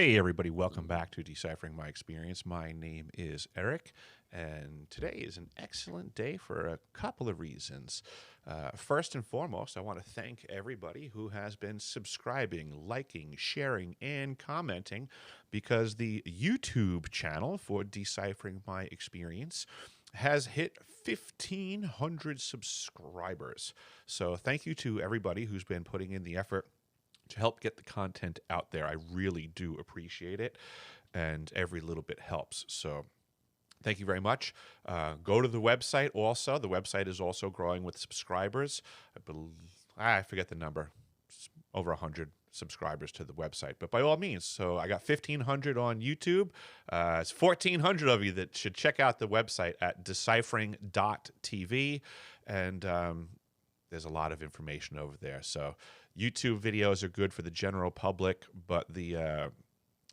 Hey, everybody, welcome back to Deciphering My Experience. My name is Eric, and today is an excellent day for a couple of reasons. First and foremost, I want to thank everybody who has been subscribing, liking, sharing, and commenting because the YouTube channel for Deciphering My Experience has hit 1,500 subscribers. So thank you to everybody who's been putting in the effort to help get the content out there. I really do appreciate it, and every little bit helps. So thank you very much. Go to the website also. The website is also growing with subscribers. I forget the number. It's over 100 subscribers to the website. But by all means, so I got 1,500 on YouTube. It's 1,400 of you that should check out the website at deciphering.tv. And there's a lot of information over there. So YouTube videos are good for the general public, but the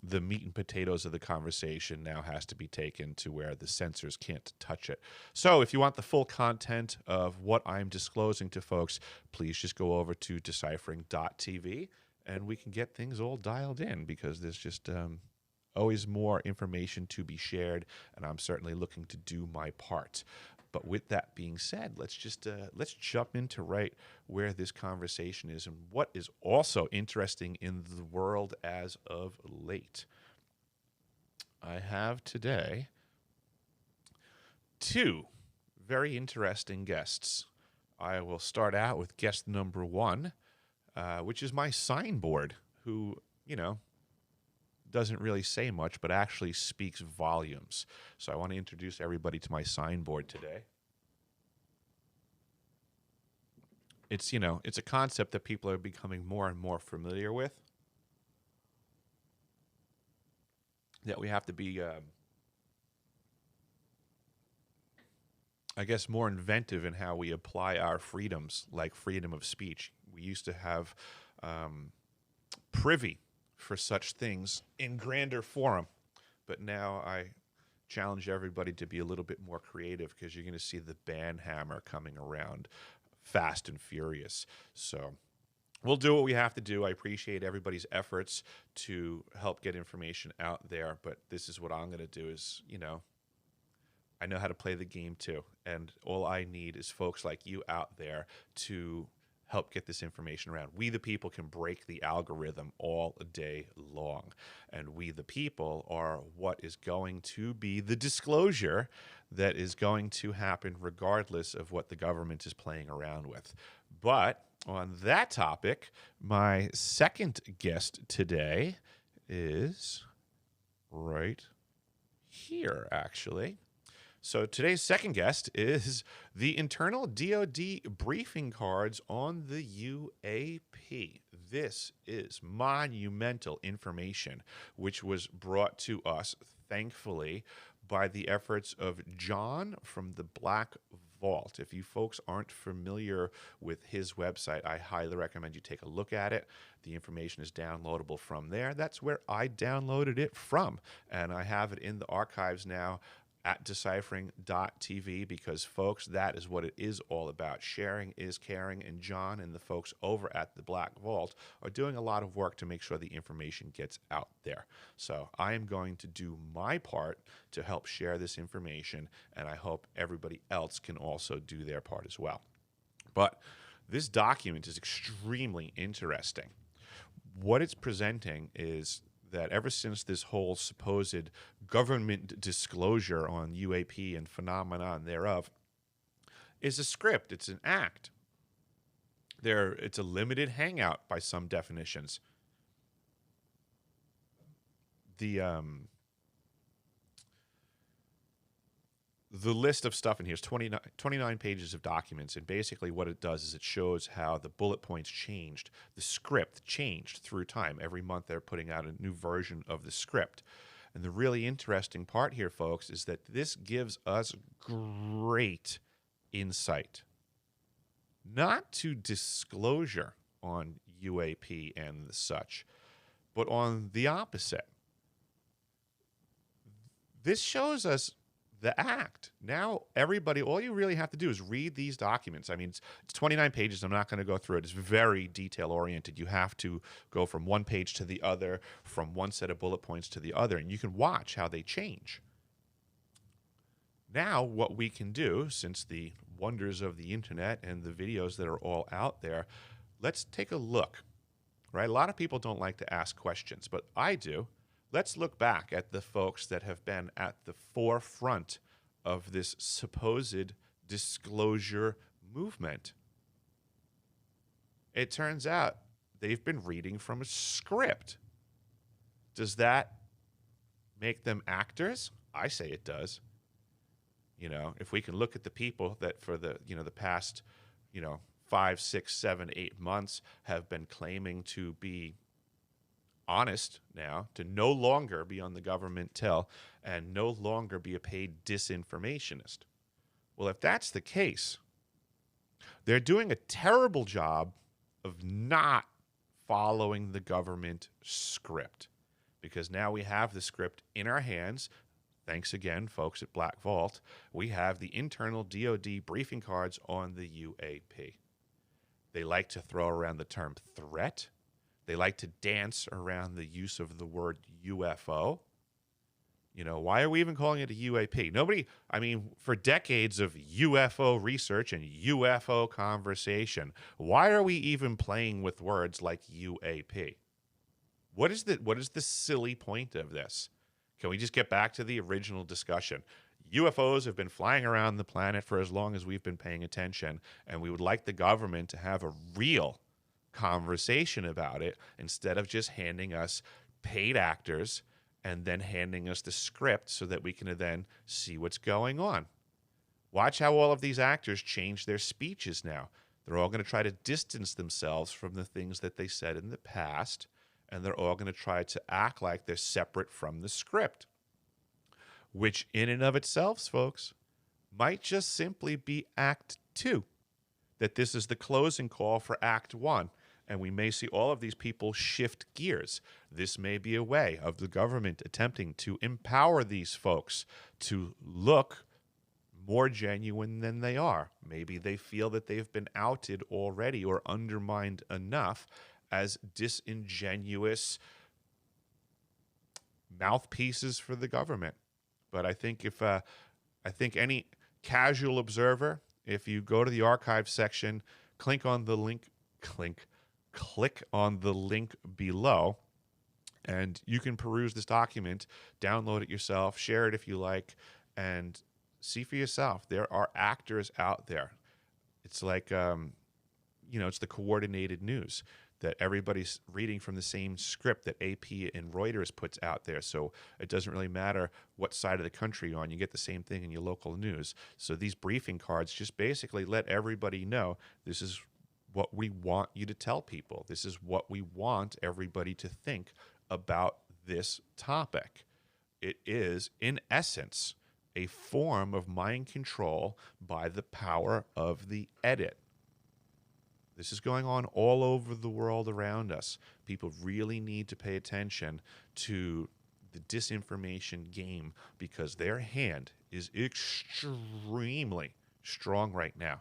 meat and potatoes of the conversation now has to be taken to where the censors can't touch it. So if you want the full content of what I'm disclosing to folks, please just go over to deciphering.tv and we can get things all dialed in, because there's just always more information to be shared, and I'm certainly looking to do my part. But with that being said, let's jump into right where this conversation is and what is also interesting in the world as of late. I have today two very interesting guests. I will start out with guest number one, which is my signboard, who, doesn't really say much, but actually speaks volumes. So I want to introduce everybody to my signboard today. It's a concept that people are becoming more and more familiar with, that we have to be, more inventive in how we apply our freedoms, like freedom of speech. We used to have privy for such things in grander forum, but now I challenge everybody to be a little bit more creative, because you're going to see the ban hammer coming around fast and furious. So we'll do what we have to do. I appreciate everybody's efforts to help get information out there, but this is what I'm going to do is, I know how to play the game too, and all I need is folks like you out there to help get this information around. We the people can break the algorithm all day long, and we the people are what is going to be the disclosure that is going to happen regardless of what the government is playing around with. But on that topic, my second guest today is right here, actually. So today's second guest is the internal DOD briefing cards on the UAP. This is monumental information, which was brought to us, thankfully, by the efforts of John from the Black Vault. If you folks aren't familiar with his website, I highly recommend you take a look at it. The information is downloadable from there. That's where I downloaded it from, and I have it in the archives now at deciphering.tv, because, folks, that is what it is all about. Sharing is caring, and John and the folks over at the Black Vault are doing a lot of work to make sure the information gets out there. So I am going to do my part to help share this information, and I hope everybody else can also do their part as well. But this document is extremely interesting. What it's presenting is that ever since this whole supposed government disclosure on UAP and phenomenon thereof is a script, it's an act. It's a limited hangout by some definitions. The list of stuff in here is 29 pages of documents, and basically what it does is it shows how the bullet points changed. The script changed through time. Every month they're putting out a new version of the script. And the really interesting part here, folks, is that this gives us great insight, not to disclosure on UAP and such, but on the opposite. This shows us the act. Now, everybody, all you really have to do is read these documents. I mean, it's 29 pages. I'm not going to go through it. It's very detail-oriented. You have to go from one page to the other, from one set of bullet points to the other, and you can watch how they change. Now, what we can do, since the wonders of the internet and the videos that are all out there, let's take a look, right? A lot of people don't like to ask questions, but I do. Let's look back at the folks that have been at the forefront of this supposed disclosure movement. It turns out they've been reading from a script. Does that make them actors? I say it does. You know, if we can look at the people that for the, the past, 5, 6, 7, 8 months have been claiming to be honest now, to no longer be on the government till and no longer be a paid disinformationist. Well, if that's the case, they're doing a terrible job of not following the government script, because now we have the script in our hands. Thanks again, folks at Black Vault. We have the internal DOD briefing cards on the UAP. They like to throw around the term threat. They like to dance around the use of the word UFO. Why are we even calling it a UAP? For decades of UFO research and UFO conversation, why are we even playing with words like UAP? What is the silly point of this? Can we just get back to the original discussion? UFOs have been flying around the planet for as long as we've been paying attention, and we would like the government to have a real conversation about it instead of just handing us paid actors and then handing us the script so that we can then see what's going on. Watch how all of these actors change their speeches now. They're all going to try to distance themselves from the things that they said in the past, and they're all going to try to act like they're separate from the script, which in and of itself, folks, might just simply be Act 2, that this is the closing call for Act 1. And we may see all of these people shift gears. This may be a way of the government attempting to empower these folks to look more genuine than they are. Maybe they feel that they've been outed already or undermined enough as disingenuous mouthpieces for the government. But I think any casual observer, if you go to the archive section, click on the link below, and you can peruse this document, download it yourself, share it if you like, and see for yourself. There are actors out there. It's like, it's the coordinated news that everybody's reading from the same script that AP and Reuters puts out there. So it doesn't really matter what side of the country you're on. You get the same thing in your local news. So these briefing cards just basically let everybody know this is what we want you to tell people. This is what we want everybody to think about this topic. It is, in essence, a form of mind control by the power of the edit. This is going on all over the world around us. People really need to pay attention to the disinformation game because their hand is extremely strong right now.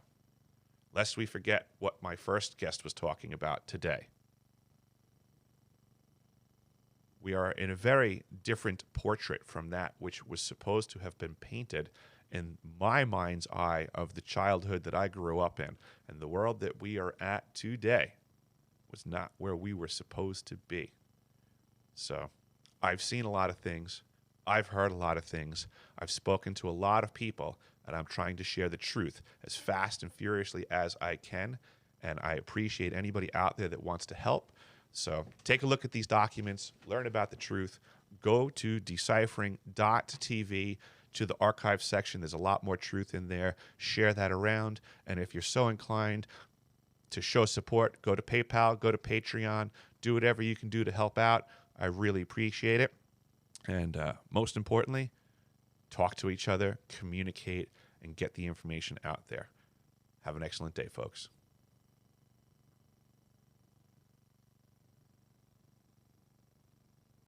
Lest we forget what my first guest was talking about today. We are in a very different portrait from that which was supposed to have been painted in my mind's eye of the childhood that I grew up in. And the world that we are at today was not where we were supposed to be. So I've seen a lot of things. I've heard a lot of things. I've spoken to a lot of people, and I'm trying to share the truth as fast and furiously as I can. And I appreciate anybody out there that wants to help. So take a look at these documents, learn about the truth, go to deciphering.tv, to the archive section. There's a lot more truth in there. Share that around. And if you're so inclined to show support, go to PayPal, go to Patreon, do whatever you can do to help out. I really appreciate it. And most importantly, talk to each other, communicate, and get the information out there. Have an excellent day, folks.